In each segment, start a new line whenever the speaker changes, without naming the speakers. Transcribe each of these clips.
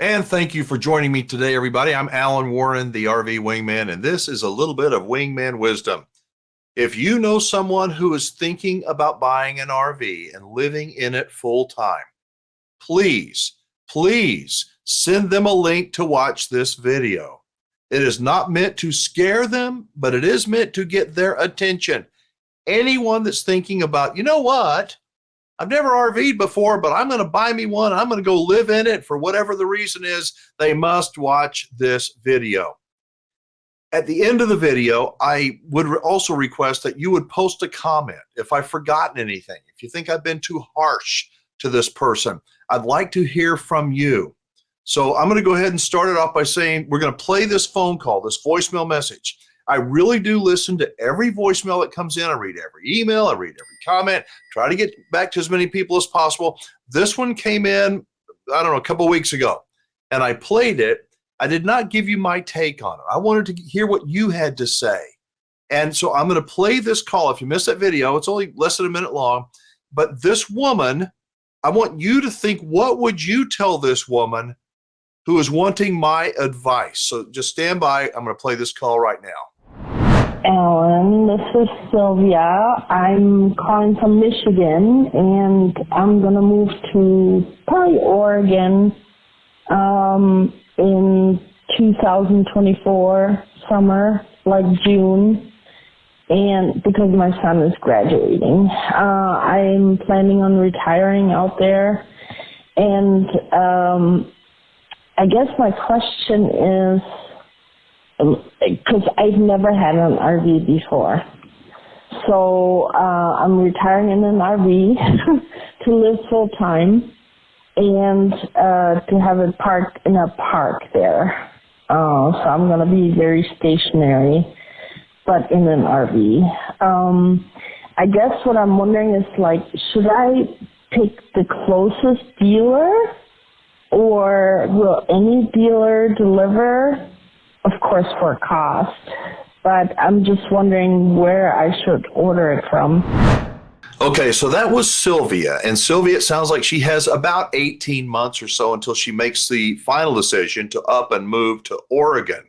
And thank you for joining me today, everybody. I'm Alan Warren, the RV Wingman, and this is a little bit of Wingman Wisdom. If you know someone who is thinking about buying an RV and living in it full time, please send them a link to watch this video. It is not meant to scare them, but it is meant to get their attention. Anyone that's thinking about, you know what? I've never RV'd before, but I'm going to buy me one. I'm going to go live in it for whatever the reason is. They must watch this video. At the end of the video, I would also request that you would post a comment if I've forgotten anything. If you think I've been too harsh to this person, I'd like to hear from you. So I'm going to go ahead and start it off by saying we're going to play this phone call, this voicemail message. I really do listen to every voicemail that comes in. I read every email. I read every comment. Try to get back to as many people as possible. This one came in, I don't know, a couple of weeks ago, and I played it. I did not give you my take on it. I wanted to hear what you had to say. And so I'm going to play this call. If you missed that video, it's only less than a minute long. But this woman, I want you to think, what would you tell this woman who is wanting my advice? So just stand by. I'm going to play this call right now.
Alan, this is Sylvia. I'm calling from Michigan, and I'm going to move to probably Oregon in 2024 summer, like June, and because my son is graduating. I'm planning on retiring out there, and I guess my question is, because I've never had an RV before. So I'm retiring in an RV to live full time and to have it parked in a park there. So I'm going to be very stationary, but in an RV. I guess what I'm wondering is, like, should I pick the closest dealer, or will any dealer deliver? Of course, for cost, but I'm just wondering where I should order it from.
Okay, so that was Sylvia. And Sylvia, it sounds like she has about 18 months or so until she makes the final decision to up and move to Oregon.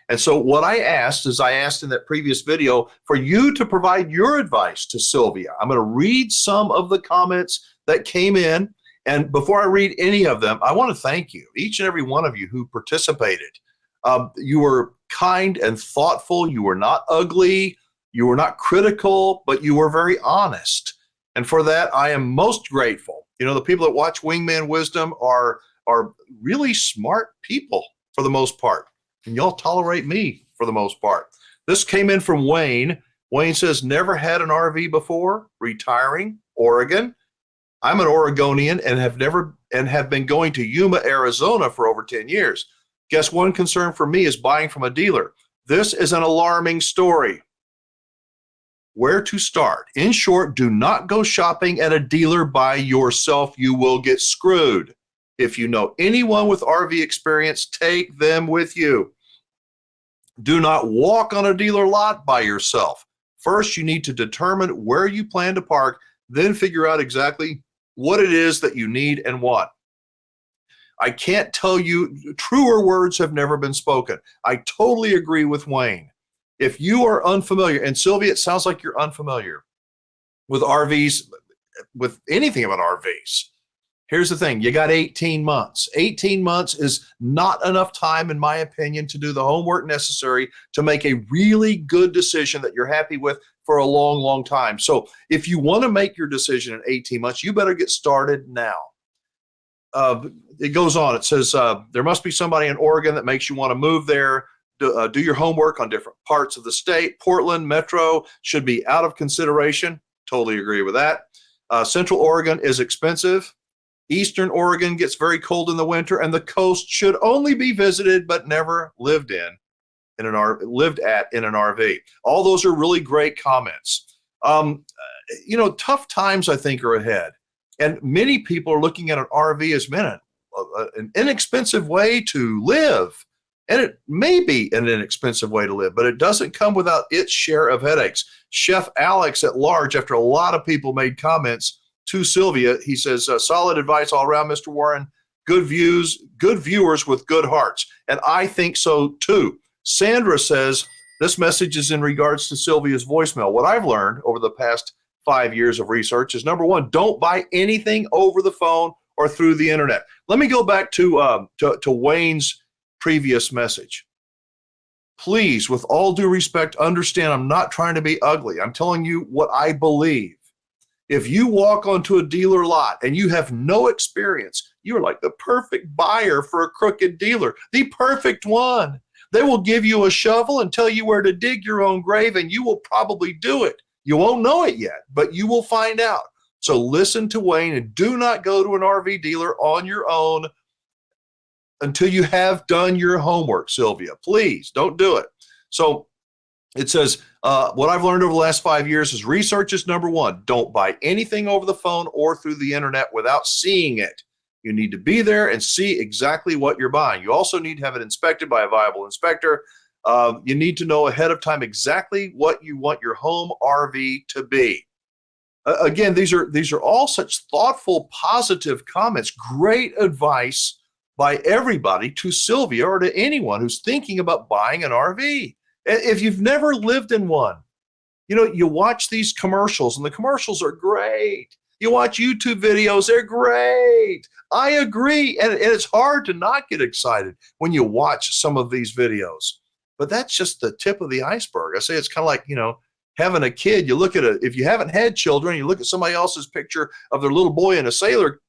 And so what I asked in that previous video for you to provide your advice to Sylvia. I'm going to read some of the comments that came in. And before I read any of them, I want to thank you, each and every one of you who participated. You were kind and thoughtful. You were not ugly. You were not critical, but you were very honest. And for that, I am most grateful. You know, the people that watch Wingman Wisdom are really smart people for the most part. And y'all tolerate me for the most part. This came in from Wayne. Wayne says, never had an RV before, retiring, Oregon. I'm an Oregonian and have been going to Yuma, Arizona for over 10 years. Guess one concern for me is buying from a dealer. This is an alarming story. Where to start? In short, do not go shopping at a dealer by yourself. You will get screwed. If you know anyone with RV experience, take them with you. Do not walk on a dealer lot by yourself. First, you need to determine where you plan to park, then figure out exactly what it is that you need and want. I can't tell you, truer words have never been spoken. I totally agree with Wayne. If you are unfamiliar, and Sylvia, it sounds like you're unfamiliar with RVs, with anything about RVs. Here's the thing, you got 18 months. 18 months is not enough time, in my opinion, to do the homework necessary to make a really good decision that you're happy with for a long, long time. So if you want to make your decision in 18 months, you better get started now. It goes on. It says, there must be somebody in Oregon that makes you want to move there. Do your homework on different parts of the state. Portland Metro should be out of consideration. Totally agree with that. Central Oregon is expensive. Eastern Oregon gets very cold in the winter, and the coast should only be visited but never lived at in an RV. All those are really great comments. Tough times, I think, are ahead. And many people are looking at an RV as an inexpensive way to live. And it may be an inexpensive way to live, but it doesn't come without its share of headaches. Chef Alex at large, after a lot of people made comments to Sylvia, he says, solid advice all around, Mr. Warren. good views, good viewers with good hearts. And I think so too. Sandra says, this message is in regards to Sylvia's voicemail. What I've learned over the past 5 years of research is, number one, don't buy anything over the phone or through the internet. Let me go back to Wayne's previous message. Please, with all due respect, understand I'm not trying to be ugly. I'm telling you what I believe. If you walk onto a dealer lot and you have no experience, you're like the perfect buyer for a crooked dealer, the perfect one. They will give you a shovel and tell you where to dig your own grave, and you will probably do it. You won't know it yet, but you will find out. So listen to Wayne and do not go to an RV dealer on your own until you have done your homework, Sylvia. Please don't do it. So it says, what I've learned over the last 5 years is research is number one. Don't buy anything over the phone or through the internet without seeing it. You need to be there and see exactly what you're buying. You also need to have it inspected by a viable inspector. You need to know ahead of time exactly what you want your home RV to be. Again, these are all such thoughtful, positive comments, great advice by everybody to Sylvia or to anyone who's thinking about buying an RV. If you've never lived in one, you watch these commercials and the commercials are great. You watch YouTube videos, they're great. I agree. And it's hard to not get excited when you watch some of these videos. But that's just the tip of the iceberg. I say it's kind of like, having a kid. You look at if you haven't had children, you look at somebody else's picture of their little boy in a sailor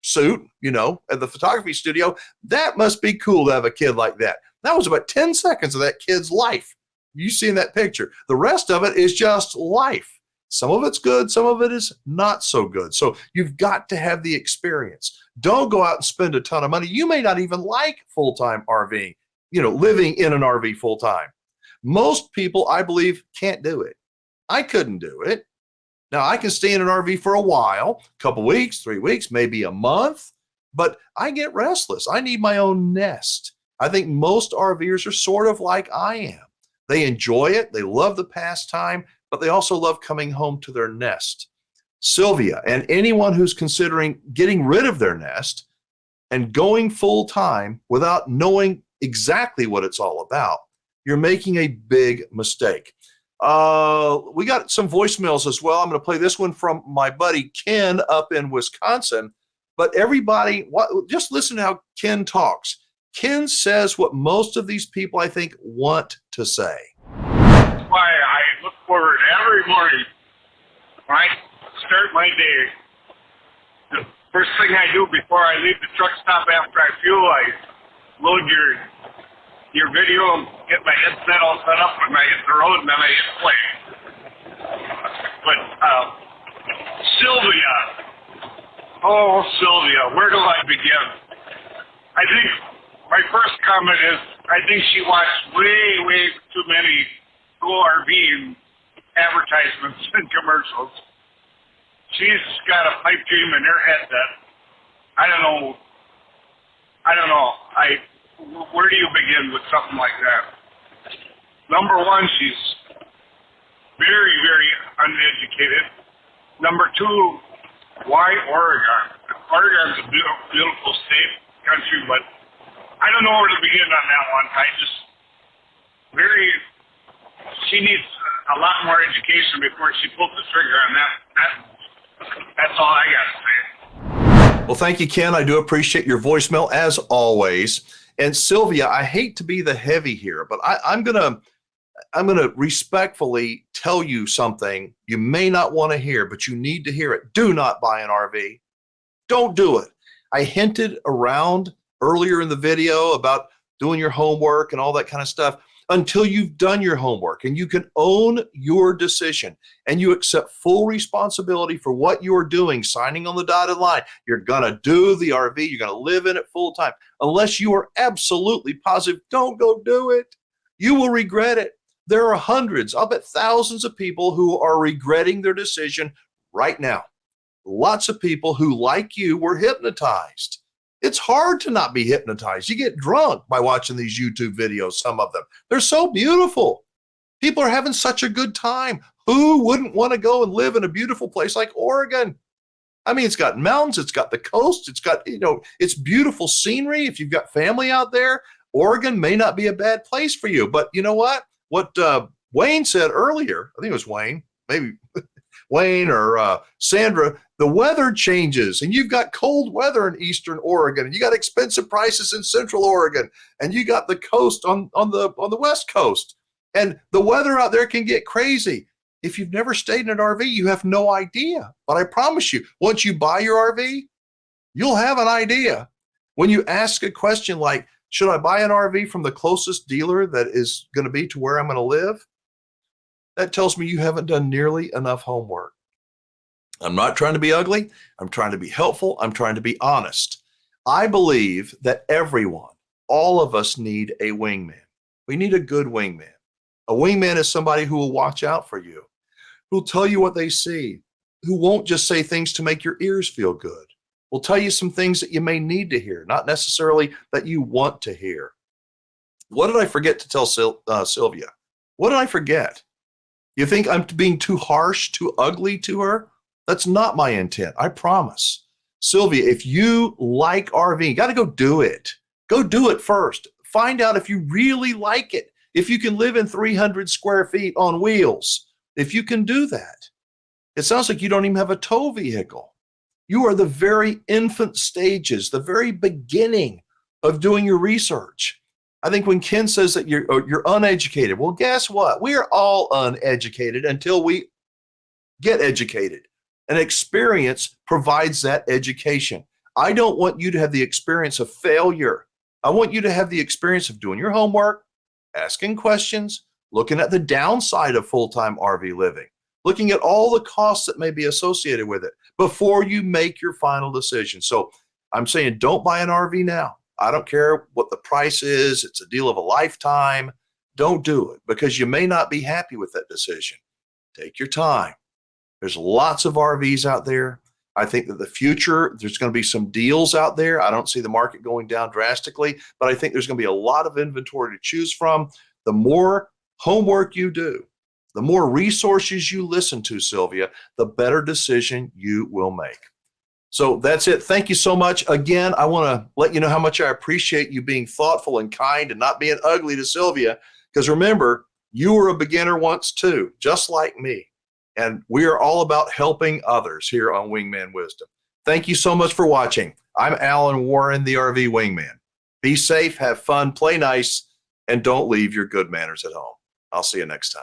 suit, at the photography studio. That must be cool to have a kid like that. That was about 10 seconds of that kid's life. You see in that picture. The rest of it is just life. Some of it's good, some of it is not so good. So you've got to have the experience. Don't go out and spend a ton of money. You may not even like full-time RVing, living in an RV full-time. Most people, I believe, can't do it. I couldn't do it. Now, I can stay in an RV for a while, a couple weeks, 3 weeks, maybe a month, but I get restless. I need my own nest. I think most RVers are sort of like I am. They enjoy it. They love the pastime, but they also love coming home to their nest. Sylvia and anyone who's considering getting rid of their nest and going full time without knowing exactly what it's all about, you're making a big mistake. We got some voicemails as well. I'm going to play this one from my buddy Ken up in Wisconsin. But everybody, just listen to how Ken talks. Ken says what most of these people, I think, want to say.
That's why I look forward every morning when I start my day. The first thing I do before I leave the truck stop after I fuel, I load your video and get my headset all set up when I hit the road, and then I hit play. But Sylvia, oh Sylvia, where do I begin? I think my first comment is I think she watched way too many RV advertisements and commercials. She's got a pipe dream in her head that I don't know. Where do you begin with something like that? Number one, she's very uneducated. Number two, why Oregon? Oregon's a beautiful state, country, but I don't know where to begin on that one. She needs a lot more education before she pulls the trigger on that. That's all I got to say.
Well, thank you, Ken. I do appreciate your voicemail as always. And Sylvia, I hate to be the heavy here, but I'm gonna respectfully tell you something you may not want to hear, but you need to hear it. Do not buy an RV. Don't do it. I hinted around earlier in the video about doing your homework and all that kind of stuff. Until you've done your homework and you can own your decision and you accept full responsibility for what you're doing, signing on the dotted line, you're going to do the RV, you're going to live in it full time. Unless you are absolutely positive, don't go do it. You will regret it. There are hundreds, I'll bet thousands of people who are regretting their decision right now. Lots of people who, like you, were hypnotized. It's hard to not be hypnotized. You get drunk by watching these YouTube videos, some of them. They're so beautiful. People are having such a good time. Who wouldn't want to go and live in a beautiful place like Oregon? I mean, it's got mountains, it's got the coast, it's got, it's beautiful scenery. If you've got family out there, Oregon may not be a bad place for you. But you know what? What Wayne said earlier, I think it was Wayne, maybe Wayne or Sandra, the weather changes and you've got cold weather in Eastern Oregon and you got expensive prices in Central Oregon and you got the coast on the West Coast. And the weather out there can get crazy. If you've never stayed in an RV, you have no idea. But I promise you, once you buy your RV, you'll have an idea. When you ask a question like, should I buy an RV from the closest dealer that is going to be to where I'm going to live? That tells me you haven't done nearly enough homework. I'm not trying to be ugly. I'm trying to be helpful. I'm trying to be honest. I believe that everyone, all of us need a wingman. We need a good wingman. A wingman is somebody who will watch out for you, who'll tell you what they see, who won't just say things to make your ears feel good, will tell you some things that you may need to hear, not necessarily that you want to hear. What did I forget to tell Sylvia? What did I forget? You think I'm being too harsh, too ugly to her? That's not my intent, I promise. Sylvia, if you like RVing, you got to go do it. Go do it first. Find out if you really like it. If you can live in 300 square feet on wheels, if you can do that. It sounds like you don't even have a tow vehicle. You are the very infant stages, the very beginning of doing your research. I think when Ken says that you're uneducated, well, guess what? We are all uneducated until we get educated. And experience provides that education. I don't want you to have the experience of failure. I want you to have the experience of doing your homework, asking questions, looking at the downside of full-time RV living, looking at all the costs that may be associated with it before you make your final decision. So I'm saying don't buy an RV now. I don't care what the price is. It's a deal of a lifetime. Don't do it because you may not be happy with that decision. Take your time. There's lots of RVs out there. I think that the future, there's going to be some deals out there. I don't see the market going down drastically, but I think there's going to be a lot of inventory to choose from. The more homework you do, the more resources you listen to, Sylvia, the better decision you will make. So that's it. Thank you so much. Again, I want to let you know how much I appreciate you being thoughtful and kind and not being ugly to Sylvia. Because remember, you were a beginner once too, just like me. And we are all about helping others here on Wingman Wisdom. Thank you so much for watching. I'm Alan Warren, the RV Wingman. Be safe, have fun, play nice, and don't leave your good manners at home. I'll see you next time.